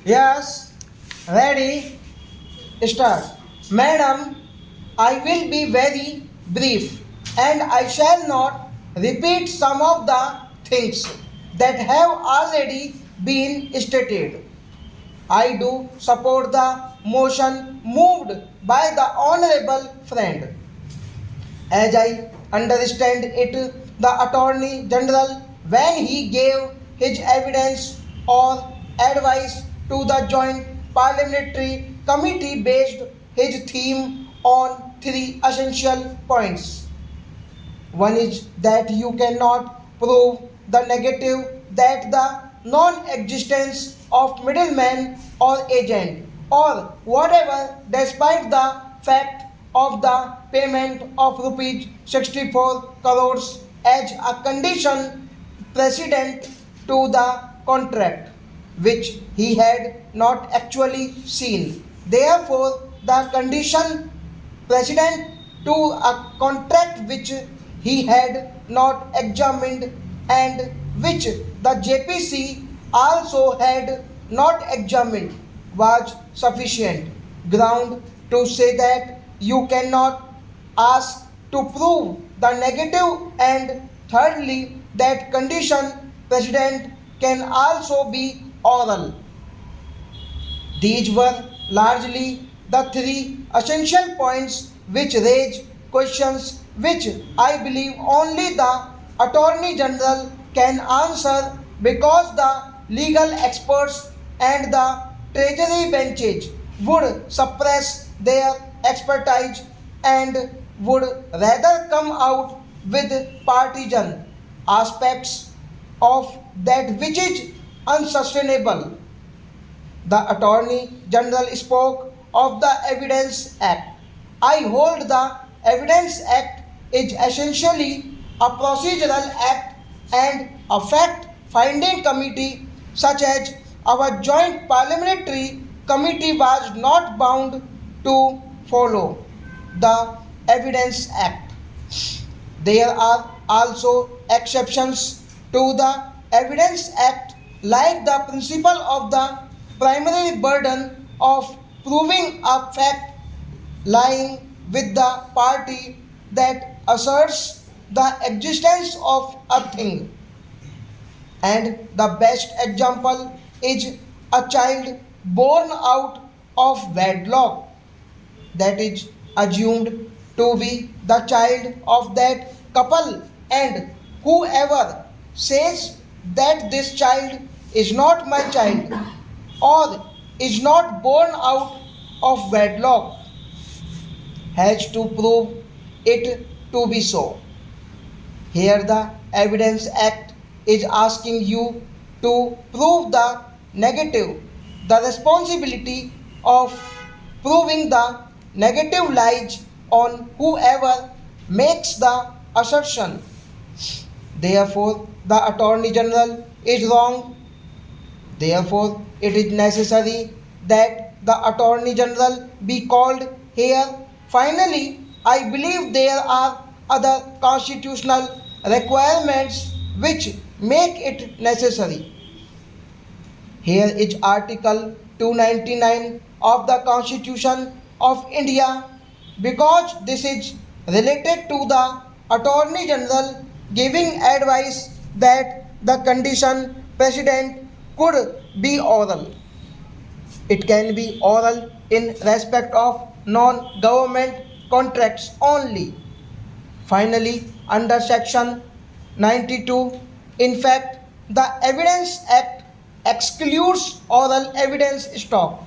Yes, ready, start. Madam, I will be very brief and I shall not repeat some of the things that have already been stated. I do support the motion moved by the Honorable friend. As I understand it, the Attorney General, when he gave his evidence or advice to the Joint Parliamentary Committee, based his theme on three essential points. One is that you cannot prove the negative, that the non-existence of middleman or agent or whatever, despite the fact of the payment of rupees 64 crores as a condition precedent to the contract, which he had not actually seen. Therefore, the condition precedent to a contract which he had not examined and which the JPC also had not examined was sufficient ground to say that you cannot ask to prove the negative, and thirdly that condition precedent can also be oral. These were largely the three essential points which raise questions which I believe only the Attorney General can answer, because the legal experts and the Treasury benches would suppress their expertise and would rather come out with partisan aspects of that which is unsustainable. The Attorney General spoke of the Evidence Act. I hold the Evidence Act is essentially a procedural act and a fact finding committee such as our joint parliamentary committee was not bound to follow the Evidence Act. There are also exceptions to the Evidence Act, like the principle of the primary burden of proving a fact lying with the party that asserts the existence of a thing. And the best example is a child born out of wedlock, that is assumed to be the child of that couple, and whoever says that this child is not my child or is not born out of wedlock has to prove it to be so. Here the Evidence Act is asking you to prove the negative. The responsibility of proving the negative lies on whoever makes the assertion. Therefore, the Attorney General is wrong. Therefore, it is necessary that the Attorney General be called here. Finally, I believe there are other constitutional requirements which make it necessary. Here is Article 299 of the Constitution of India, because this is related to the Attorney General giving advice that the condition precedent could be oral. It can be oral in respect of non-government contracts only. Finally, under Section 92, in fact, the Evidence Act excludes oral evidence stock.